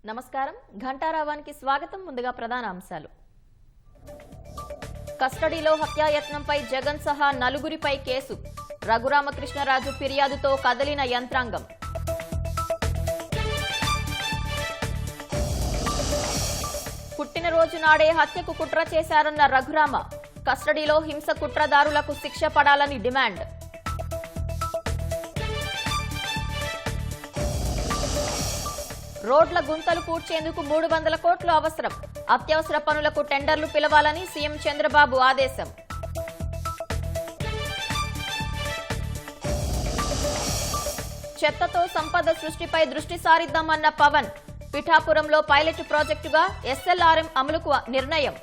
నమస్కారం ఘంటారావానికి స్వాగతం. ముందుగా ప్రధాన అంశాలు. కస్టడీలో హత్యాయత్నంపై జగన్ సహా నలుగురిపై కేసు. రఘురామకృష్ణరాజు ఫిర్యాదుతో కదిలిన యంత్రాంగం. పుట్టినరోజు నాడే హత్యకు కుట్ర చేశారన్న రఘురామ. కస్టడీలో హింస కుట్రదారులకు శిక్ష పడాలని డిమాండ్. రోడ్ల గుంతలు పూడ్చేందుకు 300 కోట్లు అవసరం. అత్యవసర పనులకు టెండర్లు పిలవాలని సీఎం చంద్రబాబు ఆదేశం. చెత్తతో సంపద సృష్టిపై దృష్టి సారిద్దామన్న పవన్. పిఠాపురంలో పైలట్ ప్రాజెక్టుగా ఎస్ఎల్ఆర్ఎం అమలుకు నిర్ణయం.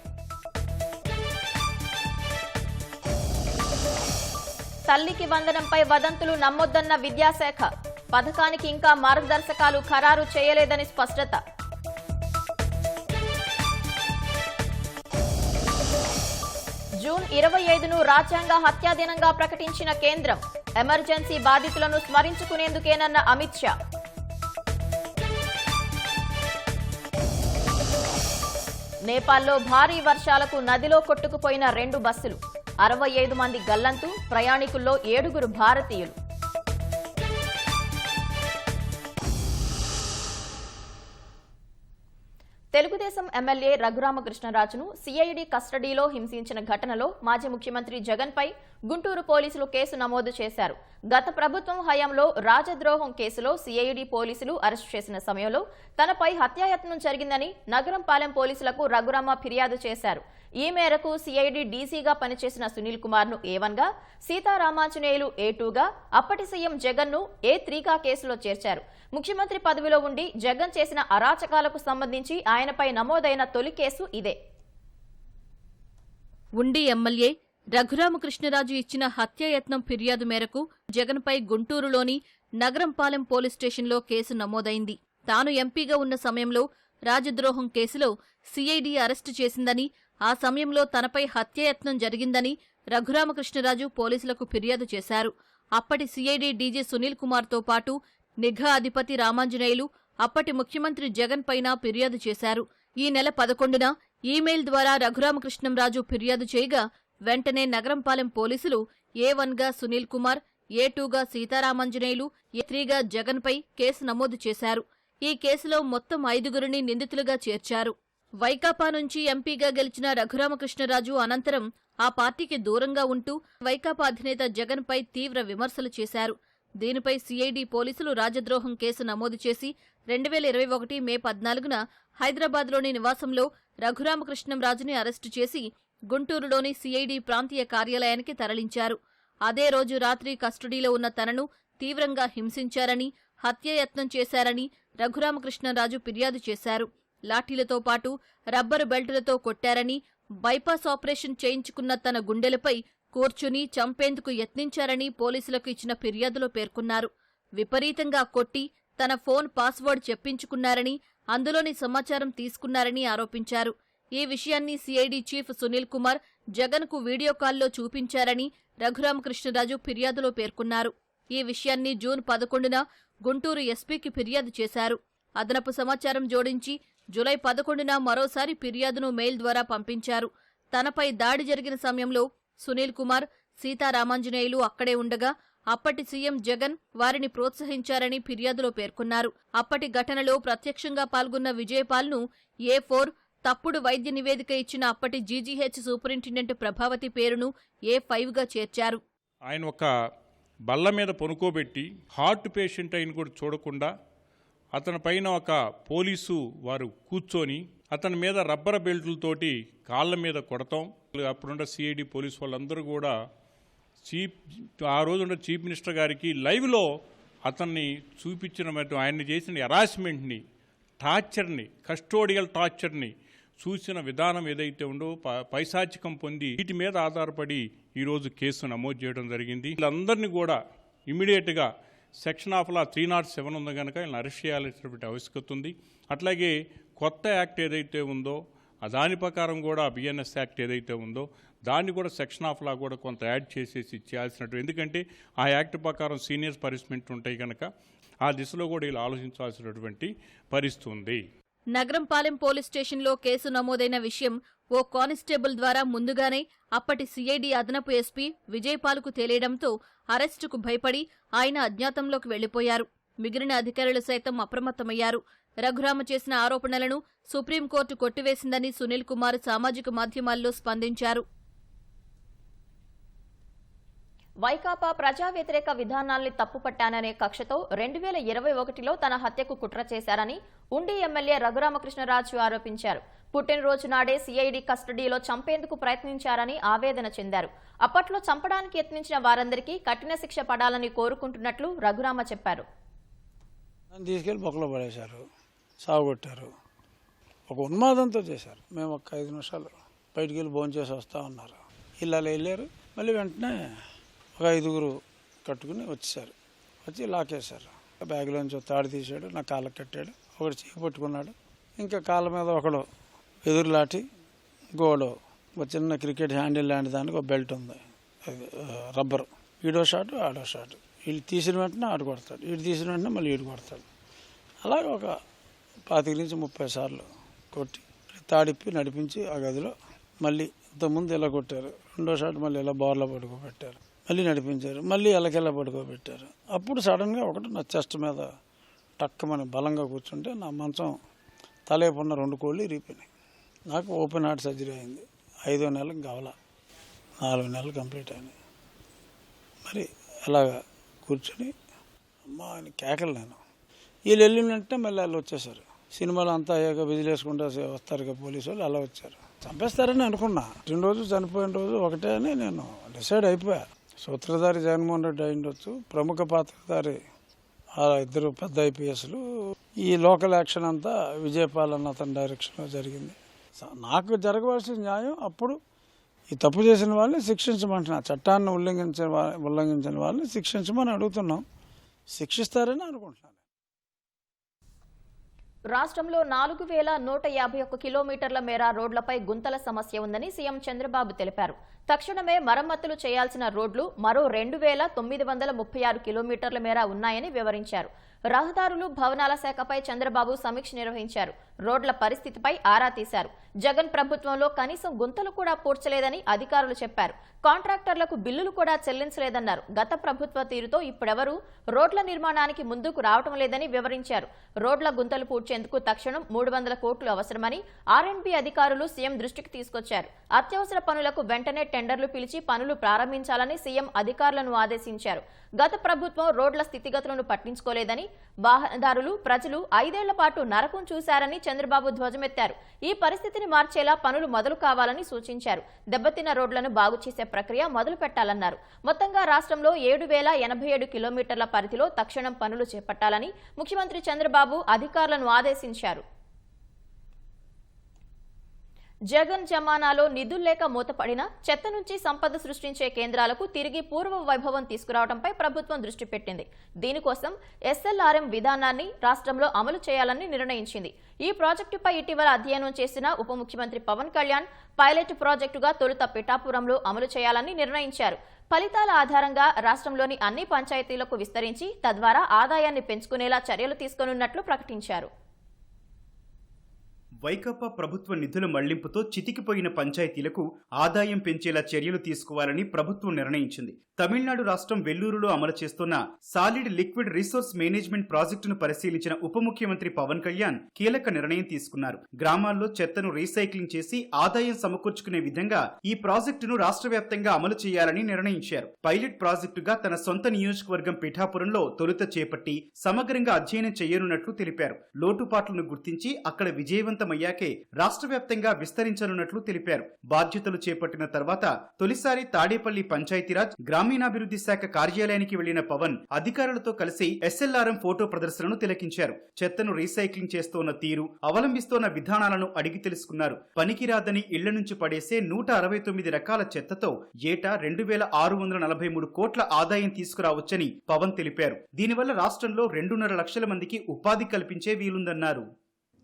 తల్లికి వందనంపై వదంతులు నమ్మొద్దన్న విద్యాశాఖ. పథకానికి ఇంకా మార్గదర్శకాలు ఖరారు చేయలేదని స్పష్టత. జూన్ 25ను రాజ్యాంగ హత్యా దినంగా ప్రకటించిన కేంద్రం. ఎమర్జెన్సీ బాధితులను స్మరించుకునేందుకేనన్న అమిత్ షా. నేపాల్లో భారీ వర్షాలకు నదిలో కొట్టుకుపోయిన 2 బస్సులు. 65 మంది గల్లంతు, ప్రయాణికుల్లో 7 భారతీయులు. తెలుగుదేశం ఎమ్మెల్యే రఘురామకృష్ణరాజును సిఐడి కస్టడీలో హింసించిన ఘటనలో మాజీ ముఖ్యమంత్రి జగన్ పై గుంటూరు పోలీసులు కేసు నమోదు చేశారు. గత ప్రభుత్వం హయాంలో రాజద్రోహం కేసులో సిఐడి పోలీసులు అరెస్టు చేసిన సమయంలో తనపై హత్యాయత్నం జరిగిందని నగరంపాలెం పోలీసులకు రఘురామ ఫిర్యాదు చేశారు. ఈ మేరకు సిఐడి డీసీగా పనిచేసిన సునీల్ కుమార్ ను A1 గా, సీతారామాంజనేయులు A2 గా, అప్పటి సీఎం జగన్ ను A3 గా కేసులో చేర్చారు. ముఖ్యమంత్రి పదవిలో ఉండి జగన్ చేసిన అరాచకాలకు సంబంధించి ఆయనపై నమోదైన తొలి కేసు ఇదే. ఉండి ఎమ్మెల్యే రఘురామకృష్ణరాజు ఇచ్చిన హత్యాయత్నం ఫిర్యాదు మేరకు జగన్పై గుంటూరులోని నగరంపాలెం పోలీస్ స్టేషన్లో కేసు నమోదైంది. తాను ఎంపీగా ఉన్న సమయంలో రాజద్రోహం కేసులో సిఐడి అరెస్టు చేసిందని, ఆ సమయంలో తనపై హత్యాయత్నం జరిగిందని రఘురామకృష్ణరాజు పోలీసులకు ఫిర్యాదు చేశారు. అప్పటి సిఐడి డీజీ సునీల్ కుమార్తో పాటు నిఘా అధిపతి రామాంజనేయులు అప్పటి ముఖ్యమంత్రి జగన్ పైన ఫిర్యాదు చేశారు. ఈ నెల 11న ఈమెయిల్ ద్వారా రఘురామకృష్ణంరాజు ఫిర్యాదు చేయగా వెంటనే నగరంపాలెం పోలీసులు A1 గా సునీల్ కుమార్, A2 గా సీతారామాంజనేయులు, A3 గా జగన్ పై కేసు నమోదు చేశారు. ఈ కేసులో మొత్తం 5గురిని నిందితులుగా చేర్చారు. వైకాపా నుంచి ఎంపీగా గెలిచిన రఘురామకృష్ణరాజు అనంతరం ఆ పార్టీకి దూరంగా ఉంటూ వైకాపా అధినేత జగన్ పై తీవ్ర విమర్శలు చేశారు. దీనిపై సిఐడి పోలీసులు రాజద్రోహం కేసు నమోదు చేసి 2021 మే 14న హైదరాబాద్లోని నివాసంలో రఘురామకృష్ణంరాజుని అరెస్టు చేసి గుంటూరులోని సిఐడి ప్రాంతీయ కార్యాలయానికి తరలించారు. అదే రోజు రాత్రి కస్టడీలో ఉన్న తనను తీవ్రంగా హింసించారని, హత్యాయత్నం చేశారని రఘురామకృష్ణరాజు ఫిర్యాదు చేశారు. లాఠీలతో పాటు రబ్బరు బెల్టులతో కొట్టారని, బైపాస్ ఆపరేషన్ చేయించుకున్న తన గుండెలపై కూర్చుని చంపేందుకు యత్నించారని పోలీసులకు ఇచ్చిన ఫిర్యాదులో పేర్కొన్నారు. విపరీతంగా కొట్టి తన ఫోన్ పాస్వర్డ్ చెప్పించుకున్నారని, అందులోని సమాచారం తీసుకున్నారని ఆరోపించారు. ఈ విషయాన్ని సిఐడి చీఫ్ సునీల్ కుమార్ జగన్కు వీడియో కాల్లో చూపించారని రఘురామకృష్ణరాజు ఫిర్యాదులో పేర్కొన్నారు. ఈ విషయాన్ని జూన్ 11న గుంటూరు ఎస్పీకి ఫిర్యాదు చేశారు. అదనపు సమాచారం జోడించి జూలై 11న మరోసారి ఫిర్యాదును మెయిల్ ద్వారా పంపించారు. తనపై దాడి జరిగిన సమయంలో సునీల్ కుమార్, సీతారామాంజనేయులు అక్కడే ఉండగా అప్పటి సీఎం జగన్ వారిని ప్రోత్సహించారని ఫిర్యాదులో పేర్కొన్నారు. అప్పటి ఘటనలో ప్రత్యక్షంగా పాల్గొన్న విజయపాల్ను A4, తప్పుడు వైద్య నివేదిక ఇచ్చిన అప్పటి జీజీహెచ్ సూపరింటెండెంట్ ప్రభావతి పేరును A5 గా చేర్చారు. ఆయన ఒక బల్ల మీద పనుకోబెట్టి హార్ట్ పేషెంట్ అయిన కూడా చూడకుండా అతని పైన ఒక పోలీసు వారు కూర్చొని అతని మీద రబ్బర్ బెల్టులతోటి కాళ్ళ మీద కొడతాం. అప్పుడున్న సిఐడి పోలీసు వాళ్ళందరూ కూడా ఆ రోజున్న చీఫ్ మినిస్టర్ గారికి లైవ్లో అతన్ని చూపించిన ఆయన్ని చేసిన హెరాస్మెంట్ని, టార్చర్ని, కస్టోడియల్ టార్చర్ని చూసిన విధానం ఏదైతే ఉందో పైశాచికం పొంది వీటి మీద ఆధారపడి ఈరోజు కేసు నమోదు చేయడం జరిగింది. వీళ్ళందరినీ కూడా ఇమీడియట్గా సెక్షన్ ఆఫ్ లా 307 ఉంది కనుక వీళ్ళని అరెస్ట్ చేయాల్సినటువంటి ఆవశ్యకత ఉంది. అట్లాగే కొత్త యాక్ట్ ఏదైతే ఉందో దాని ప్రకారం కూడా బిఎన్ఎస్ యాక్ట్ ఏదైతే ఉందో దాన్ని కూడా సెక్షన్ ఆఫ్ లా కూడా కొంత యాడ్ చేసేసి చేయాల్సినట్టు, ఎందుకంటే ఆ యాక్ట్ ప్రకారం సీనియర్స్ పనిష్మెంట్ ఉంటాయి కనుక ఆ దిశలో కూడా వీళ్ళు ఆలోచించాల్సినటువంటి పరిస్థితి ఉంది. నగరంపాలెం పోలీస్ స్టేషన్లో కేసు నమోదైన విషయం ఓ కానిస్టేబుల్ ద్వారా ముందుగానే అప్పటి సిఐడి అదనపు ఎస్పీ విజయపాల్కు తెలియడంతో అరెస్టుకు భయపడి ఆయన అజ్ఞాతంలోకి వెళ్లిపోయారు. మిగిలిన అధికారులు సైతం అప్రమత్తమయ్యారు. రఘురామ చేసిన ఆరోపణలను సుప్రీంకోర్టు కొట్టివేసిందని సునీల్ కుమార్ సామాజిక మాధ్యమాల్లో స్పందించారు. వైకాపా ప్రజా వ్యతిరేక విధానాల్ని తప్పుపట్టాననే కక్షతో 2021లో తన హత్యకు కుట్ర చేశారని ఉండి ఎమ్మెల్యే రఘురామకృష్ణరాజు ఆరోపించారు. పుట్టినరోజు నాడే సిఐడి కస్టడీలో చంపేందుకు ప్రయత్నించారని ఆవేదన చెందారు. అప్పట్లో చంపడానికి యత్నించిన వారందరికీ కఠిన శిక్ష పడాలని కోరుకుంటున్నట్లు రఘురామ చెప్పారు. తీసుకెళ్లి బొక్కలో పడేశారు, సాగుకొట్టారు, ఒక ఉన్మాదంతో చేశారు. మేము ఒక 5 నిమిషాలు బయటికి వెళ్ళి భోంచేసి వస్తూ ఉన్నారు. ఇళ్ళ వెళ్ళారు. మళ్ళీ వెంటనే ఒక 5గురు కట్టుకుని వచ్చేసారు. వచ్చి లాకేశారు. బ్యాగ్లోంచి తాడు తీసాడు, నా కాళ్ళకు కట్టాడు, ఒకడు చేయి పట్టుకున్నాడు. ఇంకా కాళ్ళ మీద ఒకడు ఎదురు లాటి, ఇంకోడు ఒక చిన్న క్రికెట్ హ్యాండిల్ లాంటి దానికి ఒక బెల్ట్ ఉంది, అది రబ్బరు. ఈడో షాటు ఆడో షాటు. వీళ్ళు తీసిన వెంటనే ఆడు కొడతాడు, వీడు తీసిన వెంటనే మళ్ళీ ఈడు కొడతాడు. అలాగే ఒక 25 నుంచి 30 సార్లు కొట్టి తాడిప్పి నడిపించి ఆ గదిలో మళ్ళీ ఇంతకుముందు ఇలా కొట్టారు. రెండో షాట్ మళ్ళీ ఇలా బోర్లో పడుకోబెట్టారు, మళ్ళీ నడిపించారు, మళ్ళీ ఎలకెళ్ళ పడుకోబెట్టారు. అప్పుడు సడన్గా ఒకటి నా చెస్ట్ మీద టక్కమని బలంగా కూర్చుంటే నా మంచం తలేపు ఉన్న 2 కోళ్ళు ఇరిగిపోయినాయి. నాకు ఓపెన్ హార్ట్ సర్జరీ అయింది. 5వ నెలకు కావాల, 4 నెలలు కంప్లీట్ అయినాయి. మరి అలాగా కూర్చొని అమ్మా అని కేకలు. నేను వీళ్ళు వెళ్ళినంటే మళ్ళీ వాళ్ళు వచ్చేసారు. సినిమాలు అంతా అయ్యాక విజిలేసుకుంటూ వస్తారు కదా పోలీసు వాళ్ళు, అలా వచ్చారు. చంపేస్తారని అనుకున్నా. 2 రోజులు చనిపోయిన రోజు ఒకటే అని నేను డిసైడ్ అయిపోయా. సూత్రధారి జగన్మోహన్ రెడ్డి అయిండొచ్చు, ప్రముఖ పాత్రధారి ఆ 2 పెద్ద ఐపీఎస్లు. ఈ లోకల్ యాక్షన్ అంతా విజయపాల్ అన్న అతని డైరెక్షన్లో జరిగింది. నాకు జరగవలసిన న్యాయం అప్పుడు ఈ తప్పు చేసిన వాళ్ళని శిక్షించమంటున్నా. చట్టాన్ని ఉల్లంఘించిన వాళ్ళని శిక్షించమని అడుగుతున్నాం. శిక్షిస్తారని అనుకుంటున్నాను. రాష్ట్రంలో 4151 కిలోమీటర్ల మేర రోడ్లపై గుంతల సమస్య ఉందని సీఎం చంద్రబాబు తెలిపారు. తక్షణమే మరమ్మతులు చేయాల్సిన రోడ్లు మరో 2936 కిలోమీటర్ల మేర ఉన్నాయని వివరించారు. రహదారులు, భవనాల శాఖపై చంద్రబాబు సమీక్ష నిర్వహించారు. రోడ్ల పరిస్థితిపై ఆరా తీశారు. జగన్ ప్రభుత్వంలో కనీసం గుంతలు కూడా పూడ్చలేదని అధికారులు చెప్పారు. కాంట్రాక్టర్లకు బిల్లులు కూడా చెల్లించలేదన్నారు. గత ప్రభుత్వ తీరుతో ఇప్పుడెవరూ రోడ్ల నిర్మాణానికి ముందుకు రావటం లేదని వివరించారు. రోడ్ల గుంతలు పూడ్చేందుకు తక్షణం 300 కోట్లు అవసరమని ఆర్ఎండ్బీ అధికారులు సీఎం దృష్టికి తీసుకొచ్చారు. అత్యవసర పనులకు వెంటనే టెండర్లు పిలిచి పనులు ప్రారంభించాలని సీఎం అధికారులను ఆదేశించారు. గత ప్రభుత్వం రోడ్ల స్థితిగతులను పట్టించుకోలేదని, వాహనదారులు, ప్రజలు 5 ఏళ్ల పాటు నరకం చూశారని చంద్రబాబు ధ్వజమెత్తారు. ఈ పరిస్థితిని మార్చేలా పనులు మొదలు కావాలని సూచించారు. దెబ్బతిన్న రోడ్లను బాగు చేసే ప్రక్రియ మొదలు పెట్టాలన్నారు. మొత్తంగా రాష్ట్రంలో 7087 కిలోమీటర్ల పరిధిలో తక్షణం పనులు చేపట్టాలని ముఖ్యమంత్రి చంద్రబాబు అధికారులను ఆదేశించారు. జగన్ జమానాలో నిధుల్లేక మూతపడిన చెత్త నుంచి సంపద సృష్టించే కేంద్రాలకు తిరిగి పూర్వ వైభవం తీసుకురావడంపై ప్రభుత్వం దృష్టి పెట్టింది. దీనికోసం ఎస్ఎల్ఆర్ఎం విధానాన్ని రాష్ట్రంలో అమలు చేయాలని నిర్ణయించింది. ఈ ప్రాజెక్టుపై ఇటీవల అధ్యయనం చేసిన ఉప ముఖ్యమంత్రి పవన్ కళ్యాణ్ పైలట్ ప్రాజెక్టుగా తొలుత పిఠాపురంలో అమలు చేయాలని నిర్ణయించారు. ఫలితాల ఆధారంగా రాష్ట్రంలోని అన్ని పంచాయతీలకు విస్తరించి తద్వారా ఆదాయాన్ని పెంచుకునేలా చర్యలు తీసుకోనున్నట్లు ప్రకటించారు. వైకాపా ప్రభుత్వ నిధుల మళ్లింపుతో చితికిపోయిన పంచాయతీలకు ఆదాయం పెంచేలా చర్యలు తీసుకోవాలని ప్రభుత్వం నిర్ణయించింది. తమిళనాడు రాష్ట్రం వెల్లూరులో అమలు చేస్తున్న సాలిడ్ లిక్విడ్ రిసోర్స్ మేనేజ్మెంట్ ప్రాజెక్టును పరిశీలించిన ఉప ముఖ్యమంత్రి పవన్ కళ్యాణ్ కీలక నిర్ణయం తీసుకున్నారు. గ్రామాల్లో చెత్తను రీసైక్లింగ్ చేసి ఆదాయం సమకూర్చుకునే విధంగా ఈ ప్రాజెక్టును రాష్ట్ర వ్యాప్తంగా అమలు చేయాలని నిర్ణయించారు. పైలట్ ప్రాజెక్టుగా తన సొంత నియోజకవర్గం పిఠాపురంలో తొలుత చేపట్టి సమగ్రంగా అధ్యయనం చేయనున్నట్లు తెలిపారు. లోటుపాట్లను గుర్తించి అక్కడ విజయవంతమయ్యాకే రాష్ట్ర వ్యాప్తంగా విస్తరించనున్నట్లు తెలిపారు. బాధ్యతలు చేపట్టిన తర్వాత తొలిసారి తాడేపల్లి పంచాయతీరాజ్ గ్రామీణాభివృద్ధి శాఖ కార్యాలయానికి వెళ్లిన పవన్ అధికారులతో కలిసి ఎస్ఎల్ఆర్ఎం ఫోటో ప్రదర్శనను తిలకించారు. చెత్తను రీసైక్లింగ్ చేస్తోన్న తీరు, అవలంబిస్తోన్న విధానాలను అడిగి తెలుసుకున్నారు. పనికిరాదని ఇళ్ల నుంచి పడేసే 169 రకాల చెత్తతో ఏటా 2643 కోట్ల ఆదాయం తీసుకురావచ్చని పవన్ తెలిపారు. దీనివల్ల రాష్ట్రంలో 2.5 లక్షల మందికి ఉపాధి కల్పించే వీలుందన్నారు.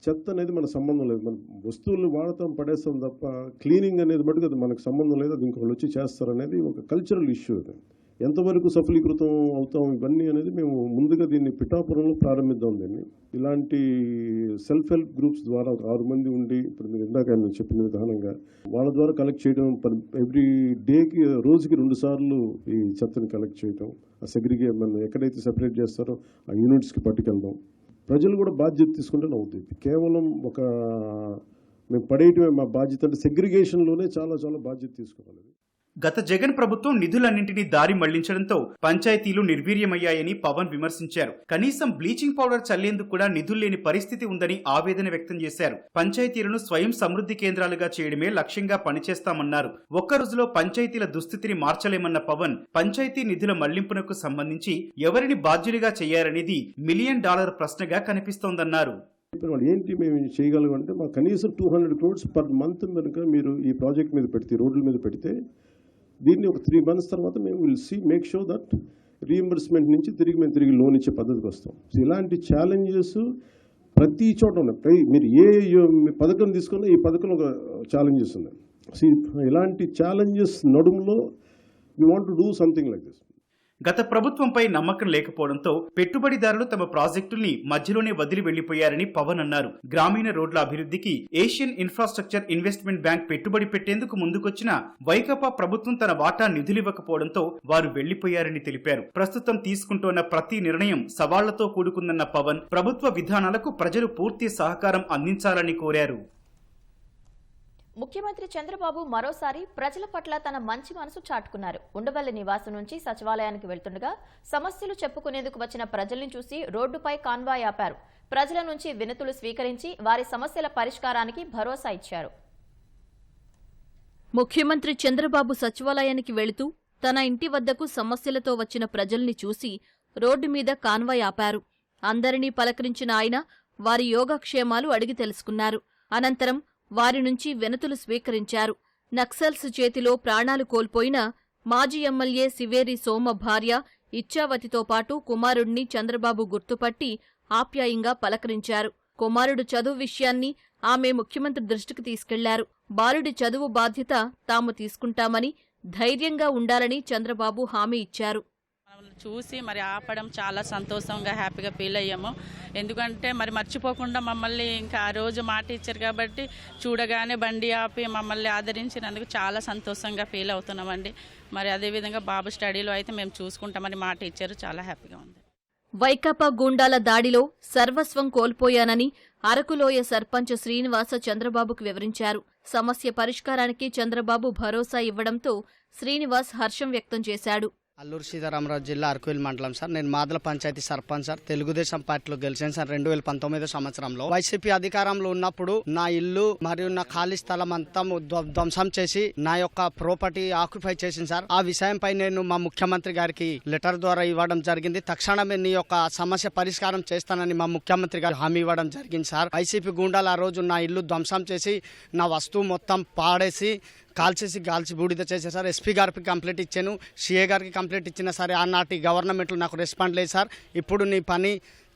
చెత్త అనేది మనకు సంబంధం లేదు. మన వస్తువులు వాడతాం, పడేస్తాం తప్ప క్లీనింగ్ అనేది మటుకు అది మనకు సంబంధం లేదు. అది ఇంకొకళ్ళు వచ్చి చేస్తారనేది ఒక కల్చరల్ ఇష్యూ. అది ఎంతవరకు సఫలీకృతం అవుతాం ఇవన్నీ అనేది మేము ముందుగా దీన్ని పిఠాపురంలో ప్రారంభిద్దాం. దీన్ని ఇలాంటి సెల్ఫ్ హెల్ప్ గ్రూప్స్ ద్వారా 6 మంది ఉండి, ఇప్పుడు మీరు ఇందాక నేను చెప్పిన విధానంగా వాళ్ళ ద్వారా కలెక్ట్ చేయడం, ఎవ్రీ డేకి రోజుకి 2 సార్లు ఈ చెత్తని కలెక్ట్ చేయడం, ఆ సెగ్రిగేట్ మనం ఎక్కడైతే సెపరేట్ చేస్తారో ఆ యూనిట్స్కి పట్టుకెళ్దాం. ప్రజలు కూడా బాధ్యత తీసుకుంటే అవుతుంది. కేవలం ఒక మేము పడేయటమే మా బాధ్యత అంటే సెగ్రిగేషన్లోనే చాలా చాలా బాధ్యత తీసుకోవాలి. గత జగన్ ప్రభుత్వం నిధులన్నింటినీ దారి మళ్లించడంతో పంచాయతీలు నిర్వీర్యమయ్యాయని పవన్ విమర్శించారు. కనీసం బ్లీచింగ్ పౌడర్ చల్లేందుకు కూడా నిధులు లేని పరిస్థితి ఉందని ఆవేదన వ్యక్తం చేశారు. పంచాయతీలను స్వయం సమృద్ధి కేంద్రాలుగా చేయడమే లక్ష్యంగా పనిచేస్తామన్నారు. ఒక్క రోజులో పంచాయతీల దుస్థితిని మార్చలేమన్న పవన్ పంచాయతీ నిధుల మళ్లింపునకు సంబంధించి ఎవరిని బాధ్యులుగా చేయాలనేది $1 మిలియన్ ప్రశ్నగా కనిపిస్తోందన్నారు. వాళ్ళు ఏంటి మేము చేయగలం అంటే మాకు కనీసం 200 crores పర్ మంత్ కనుక మీరు ఈ ప్రాజెక్ట్ మీద పెడితే, రోడ్ల మీద పెడితే, దీన్ని ఒక 3 months తర్వాత మేము మేక్ షూర్ దట్ రీఎంబర్స్మెంట్ నుంచి మేము తిరిగి లోన్ ఇచ్చే పద్ధతికి వస్తాం. సో ఇలాంటి ఛాలెంజెస్ ప్రతి చోట ఉన్నాయి. మీరు ఏ పథకం తీసుకున్నా ఈ పథకంలో ఒక ఛాలెంజెస్ ఉన్నాయి. సో ఇలాంటి ఛాలెంజెస్ నడుములో we want to do something like this. గత ప్రభుత్వంపై నమ్మకం లేకపోవడంతో పెట్టుబడిదారులు తమ ప్రాజెక్టుల్ని మధ్యలోనే వదిలి వెళ్లిపోయారని పవన్ అన్నారు. గ్రామీణ రోడ్ల అభివృద్ధికి ఏషియన్ ఇన్ఫ్రాస్ట్రక్చర్ ఇన్వెస్ట్మెంట్ బ్యాంక్ పెట్టుబడి పెట్టేందుకు ముందుకొచ్చిన వైకాపా ప్రభుత్వం తన వాటా నిధులివ్వకపోవడంతో వారు వెళ్లిపోయారని తెలిపారు. ప్రస్తుతం తీసుకుంటోన్న ప్రతి నిర్ణయం సవాళ్లతో కూడుకుందన్న పవన్ ప్రభుత్వ విధానాలకు ప్రజలు పూర్తి సహకారం అందించాలని కోరారు. ముఖ్యమంత్రి చంద్రబాబు మరోసారి ప్రజల పట్ల తన మంచి మనసు చాటుకున్నారు. ఉండవల్లి నివాసం నుంచి సచివాలయానికి వెళ్తుండగా సమస్యలు చెప్పుకునేందుకు వచ్చిన ప్రజల్ని చూసి రోడ్డుపై కాన్వాయ్ ఆపారు. ప్రజల నుంచి వినతులు స్వీకరించి వారి సమస్యల పరిష్కారానికి భరోసా ఇచ్చారు. ముఖ్యమంత్రి చంద్రబాబు సచివాలయానికి వెళుతూ తన ఇంటి వద్దకు సమస్యలతో వచ్చిన ప్రజల్ని చూసి రోడ్డు మీద కాన్వాయ్ ఆపారు. అందరినీ పలకరించిన ఆయన వారి యోగక్షేమాలు అడిగి తెలుసుకున్నారు. అనంతరం వారి నుంచి వినతులు స్వీకరించారు. నక్సల్స్ చేతిలో ప్రాణాలు కోల్పోయిన మాజీ ఎమ్మెల్యే సివేరి సోమ భార్య ఇచ్చావతితో పాటు కుమారుడిని చంద్రబాబు గుర్తుపట్టి ఆప్యాయంగా పలకరించారు. కుమారుడు చదువు విషయాన్ని ఆమె ముఖ్యమంత్రి దృష్టికి తీసుకెళ్లారు. బాలుడి చదువు బాధ్యత తాము తీసుకుంటామని, ధైర్యంగా ఉండాలని చంద్రబాబు హామీ ఇచ్చారు. చూసి మరి ఆపడం చాలా సంతోషంగా హ్యాపీగా ఫీల్ అయ్యాము. ఎందుకంటే మరి మర్చిపోకుండా మమ్మల్ని ఇంకా ఆ రోజు మాట ఇచ్చారు కాబట్టి చూడగానే బండి ఆపి మమ్మల్ని ఆదరించినందుకు చాలా సంతోషంగా ఫీల్ అవుతున్నామండి. మరి అదేవిధంగా బాబు స్టడీలో అయితే మేము చూసుకుంటామని మాట ఇచ్చారు. చాలా హ్యాపీగా ఉంది. వైకాపా గూండాల దాడిలో సర్వస్వం కోల్పోయానని అరకులోయ సర్పంచ్ శ్రీనివాస చంద్రబాబుకు వివరించారు. సమస్య పరిష్కారానికి చంద్రబాబు భరోసా ఇవ్వడంతో శ్రీనివాస్ హర్షం వ్యక్తం చేశాడు. అల్లూరు సీతారామరాజు జిల్లా అరకువేల్ మండలం సార్. నేను మాదల పంచాయతీ సర్పంచ్ సార్. తెలుగుదేశం పార్టీలో గెలిచాను సార్ 2019 సంవత్సరంలో. వైసీపీ అధికారంలో ఉన్నప్పుడు నా ఇల్లు మరియు నా ఖాళీ స్థలం అంతా ధ్వంసం చేసి నా యొక్క ప్రాపర్టీ ఆక్యుపై చేసింది సార్. ఆ విషయంపై నేను మా ముఖ్యమంత్రి గారికి లెటర్ ద్వారా ఇవ్వడం జరిగింది. తక్షణమే నీ యొక్క సమస్య పరిష్కారం చేస్తానని మా ముఖ్యమంత్రి గారు హామీ ఇవ్వడం జరిగింది సార్. వైసీపీ గుండాలు ఆ రోజు నా ఇల్లు ధ్వంసం చేసి నా వస్తువు మొత్తం పాడేసి కాల్చి బూడిద చేశారు సార్. ఎస్పీ గారికి కంప్లైంట్ ఇచ్చాను, సిఏ గారికి కంప్లైంట్ ఇచ్చినా సరే ఆనాటి గవర్నమెంట్లో నాకు రెస్పాండ్ లేదు సార్. ఇప్పుడు నీ పని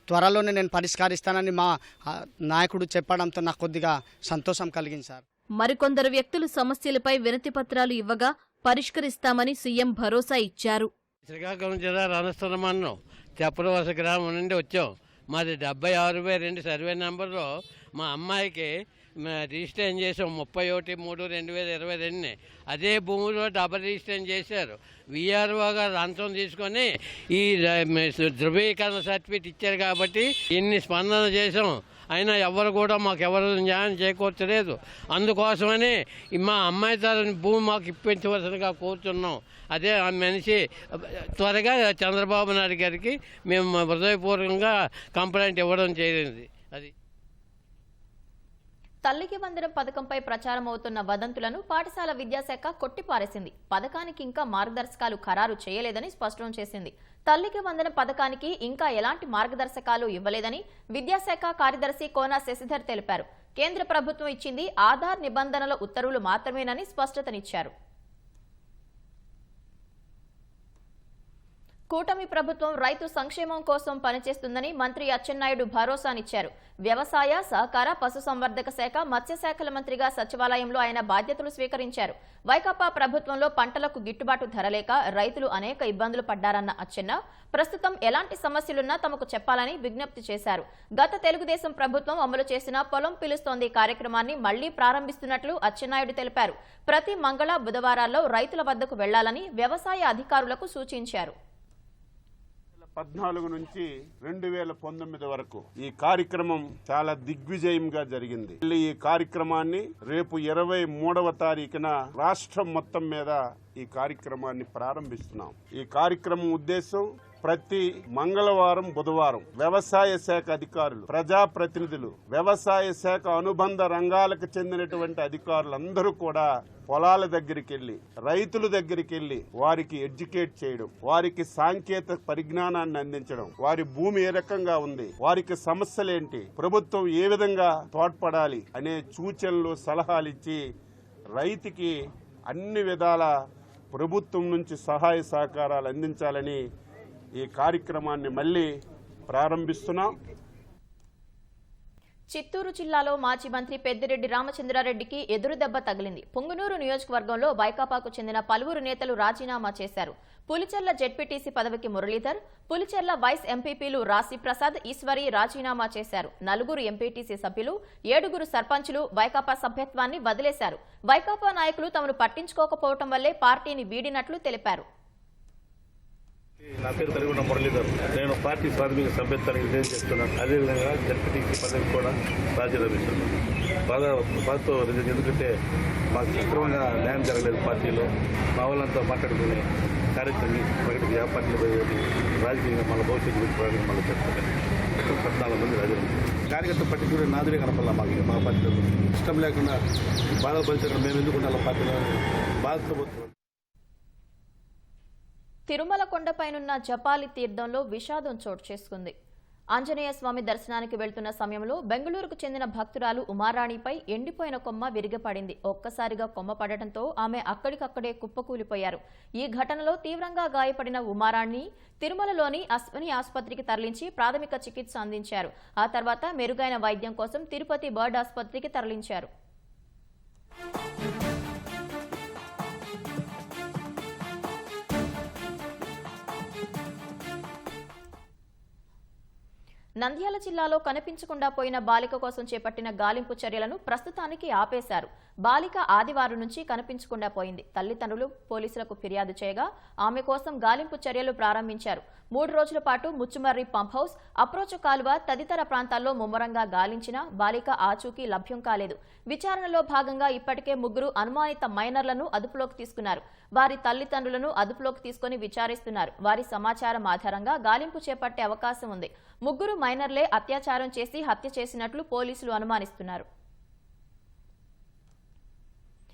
త్వరలోనే నేను పరిష్కరిస్తానని మా నాయకుడు చెప్పడంతో నాకు కొద్దిగా సంతోషం కలిగింది సార్. మరికొందరు వ్యక్తులు సమస్యలపై వినతి పత్రాలు ఇవ్వగా పరిష్కరిస్తామని సీఎం భరోసా ఇచ్చారు. శ్రీకాకుళం జిల్లా రణస్థలమన్నం తెప్పలవలస గ్రామం నుండి వచ్చాం. మాది 76/2 సర్వే నెంబర్లో మా అమ్మాయికి రిజిస్ట్రేషన్ చేసాం 31/3/2022. అదే భూమిలో డబల్ రిజిస్ట్రేషన్ చేశారు. విఆర్ఓ గారు లంచం తీసుకొని ఈ ధృవీకరణ సర్టిఫికేట్ ఇచ్చారు కాబట్టి ఇన్ని స్పందన చేసాం. అయినా ఎవరు కూడా మాకెవరు న్యాయం చేకూర్చలేదు. అందుకోసమని మా అమ్మాయి తరని భూమి మాకు ఇప్పించవలసిందిగా కోరుతున్నాం. అదే ఆ మనిషి త్వరగా చంద్రబాబు నాయుడు గారికి మేము హృదయపూర్వకంగా కంప్లైంట్ ఇవ్వడం జరిగింది. అది తల్లికి వందనం పథకంపై ప్రచారం అవుతున్న వదంతులను పాఠశాల విద్యాశాఖ కొట్టిపారేసింది. పథకానికి ఇంకా మార్గదర్శకాలు ఖరారు చేయలేదని స్పష్టం చేసింది. తల్లికి వందనం పథకానికి ఇంకా ఎలాంటి మార్గదర్శకాలు ఇవ్వలేదని విద్యాశాఖ కార్యదర్శి కోన శశిధర్ తెలిపారు. కేంద్ర ప్రభుత్వం ఇచ్చింది ఆధార్ నిబంధనల ఉత్తర్వులు మాత్రమేనని స్పష్టతనిచ్చారు. కూటమి ప్రభుత్వం రైతు సంక్షేమం కోసం పనిచేస్తుందని మంత్రి అచ్చెన్నాయుడు భరోసానిచ్చారు. వ్యవసాయ, సహకార, పశుసంవర్ధక శాఖ, మత్స్యశాఖల మంత్రిగా సచివాలయంలో ఆయన బాధ్యతలు స్వీకరించారు. వైకాపా ప్రభుత్వంలో పంటలకు గిట్టుబాటు ధర లేక రైతులు అనేక ఇబ్బందులు పడ్డారన్న అచ్చెన్న ప్రస్తుతం ఎలాంటి సమస్యలున్నా తమకు చెప్పాలని విజ్ఞప్తి చేశారు. గత తెలుగుదేశం ప్రభుత్వం అమలు చేసిన పొలం పిలుస్తోంది కార్యక్రమాన్ని మళ్లీ ప్రారంభిస్తున్నట్లు అచ్చెన్నాయుడు తెలిపారు. ప్రతి మంగళ, బుధవారాల్లో రైతుల వద్దకు వెళ్లాలని వ్యవసాయ అధికారులకు సూచించారు. 2014 నుంచి 2019 వరకు ఈ కార్యక్రమం చాలా దిగ్విజయంగా జరిగింది. ఈ కార్యక్రమాన్ని రేపు 23వ తారీఖున రాష్ట్రం మొత్తం మీద ఈ కార్యక్రమాన్ని ప్రారంభిస్తున్నాం. ఈ కార్యక్రమం ఉద్దేశం ప్రతి మంగళవారం, బుధవారం వ్యవసాయ శాఖ అధికారులు, ప్రజాప్రతినిధులు, వ్యవసాయ శాఖ అనుబంధ రంగాలకు చెందినటువంటి అధికారులందరూ కూడా పొలాల దగ్గరికి వెళ్లి, రైతుల దగ్గరికి వెళ్లి వారికి ఎడ్యుకేట్ చేయడం, వారికి సాంకేతిక పరిజ్ఞానాన్ని అందించడం, వారి భూమి ఏ రకంగా ఉంది, వారికి సమస్యలేంటి, ప్రభుత్వం ఏ విధంగా తోడ్పడాలి అనే సూచనలు, సలహాలు ఇచ్చి రైతుకి అన్ని విధాల ప్రభుత్వం నుంచి సహాయ సహకారాలు అందించాలని ఈ కార్యక్రమాన్ని మళ్ళీ ప్రారంభిస్తున్నాం. చిత్తూరు జిల్లాలో మాజీ మంత్రి పెద్దిరెడ్డి రామచంద్రారెడ్డికి ఎదురుదెబ్బ తగిలింది. పుంగనూరు నియోజకవర్గంలో వైకాపాకు చెందిన పలువురు నేతలు రాజీనామా చేశారు. పులిచెర్ల జెడ్పీటీసీ పదవికి మురళీధర్, పులిచెర్ల వైస్ ఎంపీపీలు రాశి ప్రసాద్, ఈశ్వరి రాజీనామా చేశారు. 4 ఎంపీటీసీ సభ్యులు, 7 సర్పంచులు వైకాపా సభ్యత్వాన్ని వదిలేశారు. వైకాపా నాయకులు తమను పట్టించుకోకపోవడం వల్లే పార్టీని వీడినట్లు తెలిపారు. నా పేరు తరిగొండ మురళీధర్. నేను పార్టీ ప్రాథమిక సభ్యత్వానికి రిజైన్ చేస్తున్నాను. అదేవిధంగా జడ్పీటీసీ పదవి కూడా రాజీనామా చేస్తున్నాను. బాధతో రిజైన్, ఎందుకంటే మాకు సక్రమంగా న్యాయం జరగలేదు. పార్టీలో మా వాళ్ళంతా మాట్లాడుకుని కార్యక్రమం ప్రకటించి ఆ పార్టీలో పోయి రాజకీయంగా మన భవిష్యత్తు గురించి మళ్ళీ చెప్తాను. 14 మంది రాజీనామా కార్యకర్త పట్టించుకునే నాదుడే కనపడాల. మాకు మా పార్టీలో ఇష్టం లేకుండా బాధపరిచారు. మేము ఎందుకు ఉండాలి పార్టీలో బాధపడుతున్నాం. తిరుమల కొండపైనున్న జపాలి తీర్థంలో విషాదం చోటు చేసుకుంది. ఆంజనేయ స్వామి దర్శనానికి వెళ్తున్న సమయంలో బెంగళూరుకు చెందిన భక్తురాలు ఉమారాణిపై ఎండిపోయిన కొమ్మ విరిగపడింది. ఒక్కసారిగా కొమ్మ పడటంతో ఆమె అక్కడికక్కడే కుప్పకూలిపోయారు. ఈ ఘటనలో తీవ్రంగా గాయపడిన ఉమారాణి తిరుమలలోని అశ్విని ఆసుపత్రికి తరలించి ప్రాథమిక చికిత్స అందించారు. ఆ తర్వాత మెరుగైన వైద్యం కోసం తిరుపతి బర్డ్ ఆసుపత్రికి తరలించారు. నంద్యాల జిల్లాలో కనిపించకుండా పోయిన బాలిక కోసం చేపట్టిన గాలింపు చర్యలను ప్రస్తుతానికి ఆపేశారు. బాలిక ఆదివారం నుంచి కనిపించకుండా పోయింది. తల్లిదండ్రులు పోలీసులకు ఫిర్యాదు చేయగా ఆమె కోసం గాలింపు చర్యలు ప్రారంభించారు. 3 రోజుల పాటు ముచ్చుమర్రి పంప్ హౌస్, అప్రోచ్ కాలువ తదితర ప్రాంతాల్లో ముమ్మరంగా గాలించినా బాలిక ఆచూకీ లభ్యం కాలేదు. విచారణలో భాగంగా ఇప్పటికే 3 అనుమానిత మైనర్లను అదుపులోకి తీసుకున్నారు. వారి తల్లిదండ్రులను అదుపులోకి తీసుకుని విచారిస్తున్నారు. వారి సమాచారం ఆధారంగా గాలింపు చేపట్టే అవకాశం ఉంది. 3 మైనర్లే అత్యాచారం చేసి హత్య చేసినట్లు పోలీసులు అనుమానిస్తున్నారు.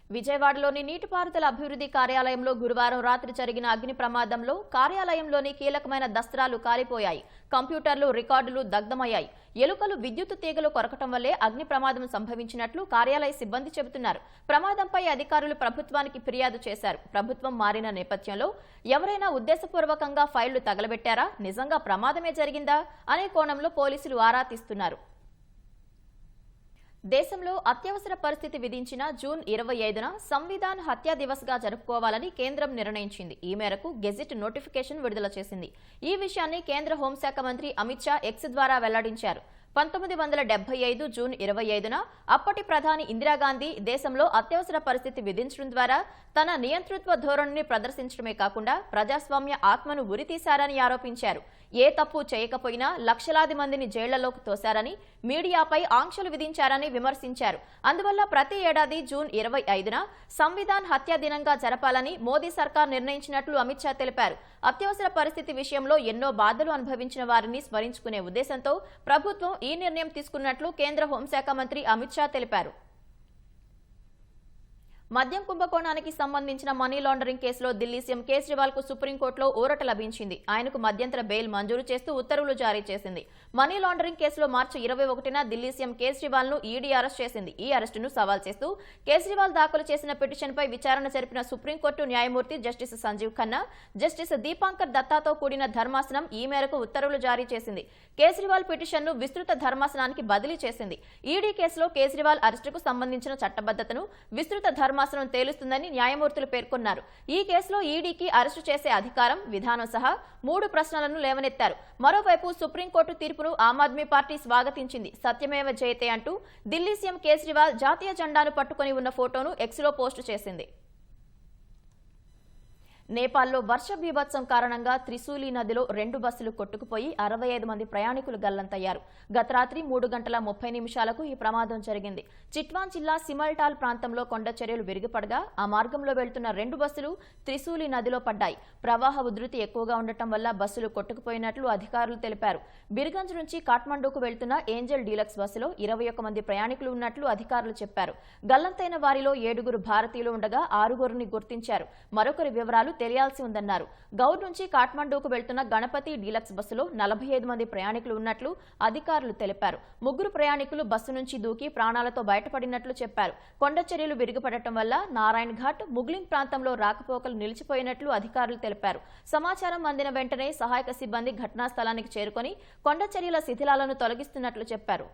విజయవాడలోని నీటిపారుదల అభివృద్ధి కార్యాలయంలో గురువారం రాత్రి జరిగిన అగ్ని ప్రమాదంలో కార్యాలయంలోని కీలకమైన దస్త్రాలు కాలిపోయాయి. కంప్యూటర్లు, రికార్డులు దగ్ధమయ్యాయి. ఎలుకలు, విద్యుత్ తీగలు కొరకటం వల్లే అగ్ని ప్రమాదం సంభవించినట్లు కార్యాలయ సిబ్బంది చెబుతున్నారు. ప్రమాదంపై అధికారులు ప్రభుత్వానికి ఫిర్యాదు చేశారు. ప్రభుత్వం మారిన నేపథ్యంలో ఎవరైనా ఉద్దేశపూర్వకంగా ఫైళ్లు తగలబెట్టారా, నిజంగా ప్రమాదమే జరిగిందా అనే కోణంలో పోలీసులు ఆరా తీస్తున్నారు. దేశంలో అత్యవసర పరిస్థితి విధించిన జూన్ 25న సంవిధాన్ హత్యా దివస్గా జరుపుకోవాలని కేంద్రం నిర్ణయించింది. ఈ మేరకు గెజిట్ నోటిఫికేషన్ విడుదల చేసింది. ఈ విషయాన్ని కేంద్ర హోంశాఖ మంత్రి అమిత్ షా ఎక్స్ ద్వారా వెల్లడించారు. 1975 జూన్ 25న అప్పటి ప్రధాని ఇందిరాగాంధీ దేశంలో అత్యవసర పరిస్థితి విధించడం ద్వారా తన నియంతృత్వ ధోరణిని ప్రదర్శించడమే కాకుండా ప్రజాస్వామ్య ఆత్మను ఉరితీశారని ఆరోపించారు. ఏ తప్పు చేయకపోయినా లక్షలాది మందిని జైళ్లలోకి తోశారని, మీడియాపై ఆంక్షలు విధించారని విమర్శించారు. అందువల్ల ప్రతి ఏడాది జూన్ 25న సంవిధాన్ హత్యా దినంగా జరపాలని మోదీ సర్కార్ నిర్ణయించినట్లు అమిత్ షా తెలిపారు. అత్యవసర పరిస్థితి విషయంలో ఎన్నో బాధలు అనుభవించిన వారిని స్మరించుకునే ఉద్దేశంతో ప్రభుత్వం ఈ నిర్ణయం తీసుకున్నట్లు కేంద్ర హోంశాఖ మంత్రి అమిత్ షా తెలిపారు. మద్యం కుంభకోణానికి సంబంధించిన మనీ లాండరింగ్ కేసులో ఢిల్లీ సీఎం కేజ్రీవాల్ కు సుప్రీంకోర్టులో ఊరట లభించింది. ఆయనకు మధ్యంతర బెయిల్ మంజూరు చేస్తూ ఉత్తర్వులు జారీ చేసింది. మనీ లాండరింగ్ కేసులో మార్చి 21న ఢిల్లీ సీఎం కేజ్రీవాల్ ను ఈడీ అరెస్ట్ చేసింది. ఈ అరెస్టును సవాల్ చేస్తూ కేజ్రీవాల్ దాఖలు చేసిన పిటిషన్పై విచారణ జరిపిన సుప్రీంకోర్టు న్యాయమూర్తి జస్టిస్ సంజీవ్ ఖన్నా, జస్టిస్ దీపాంకర్ దత్తాతో కూడిన ధర్మాసనం ఈ మేరకు ఉత్తర్వులు జారీ చేసింది. కేజ్రీవాల్ పిటిషన్ను విస్తృత ధర్మాసనానికి బదిలీ చేసింది. ఈడీ కేసులో కేజ్రీవాల్ అరెస్టుకు సంబంధించిన చట్టబద్ధతను విస్తృత ధర్మాసనం తేలుస్తుందని న్యాయమూర్తులు పేర్కొన్నారు. ఈ కేసులో ఈడీకి అరెస్టు చేసే అధికారం, విధానం సహా 3 ప్రశ్నలను లేవనెత్తారు. మరోవైపు సుప్రీంకోర్టు తీర్పును ఆమ్ ఆద్మీ పార్టీ స్వాగతించింది. సత్యమేవ జయతే అంటూ ఢిల్లీ సీఎం కేజ్రీవాల్ జాతీయ జెండాను పట్టుకుని ఉన్న ఫోటోను ఎక్స్లో పోస్టు చేసింది. నేపాల్లో వర్ష బీభత్సం కారణంగా త్రిశూలి నదిలో 2 బస్సులు కొట్టుకుపోయి 65 మంది ప్రయాణికులు గల్లంతయ్యారు. గత రాత్రి 3 గంటల 30 నిమిషాలకు ఈ ప్రమాదం జరిగింది. చిట్వాన్ జిల్లా సిమల్టాల్ ప్రాంతంలో కొండ చర్యలు విరిగిపడగా ఆ మార్గంలో వెళ్తున్న 2 బస్సులు త్రిశూలి నదిలో పడ్డాయి. ప్రవాహ ఉధృతి ఎక్కువగా ఉండటం వల్ల బస్సులు కొట్టుకుపోయినట్లు అధికారులు తెలిపారు. బిర్గంజ్ నుంచి కాఠ్మండూకు వెళ్తున్న ఏంజల్ డీలక్స్ బస్సులో 21 మంది ప్రయాణికులు ఉన్నట్లు అధికారులు చెప్పారు. గల్లంతైన వారిలో 7 భారతీయులు ఉండగా 6 గుర్తించారు. మరొకరి వివరాలు తెలియాల్సి ఉందన్నారు. గౌర్ నుంచి కాఠ్మండూకు వెళ్తున్న గణపతి డీలక్స్ బస్సులో 45 మంది ప్రయాణికులు ఉన్నట్లు అధికారులు తెలిపారు. 3 ప్రయాణికులు బస్సు నుంచి దూకి ప్రాణాలతో బయటపడినట్లు చెప్పారు. కొండ చర్యలు విరిగిపడటం వల్ల నారాయణ్ ఘాట్, ముగ్లింగ్ ప్రాంతంలో రాకపోకలు నిలిచిపోయినట్లు అధికారులు తెలిపారు. సమాచారం అందిన వెంటనే సహాయక సిబ్బంది ఘటనా స్థలానికి చేరుకొని కొండ చర్యల శిథిలాలను తొలగిస్తున్నట్లు చెప్పారు.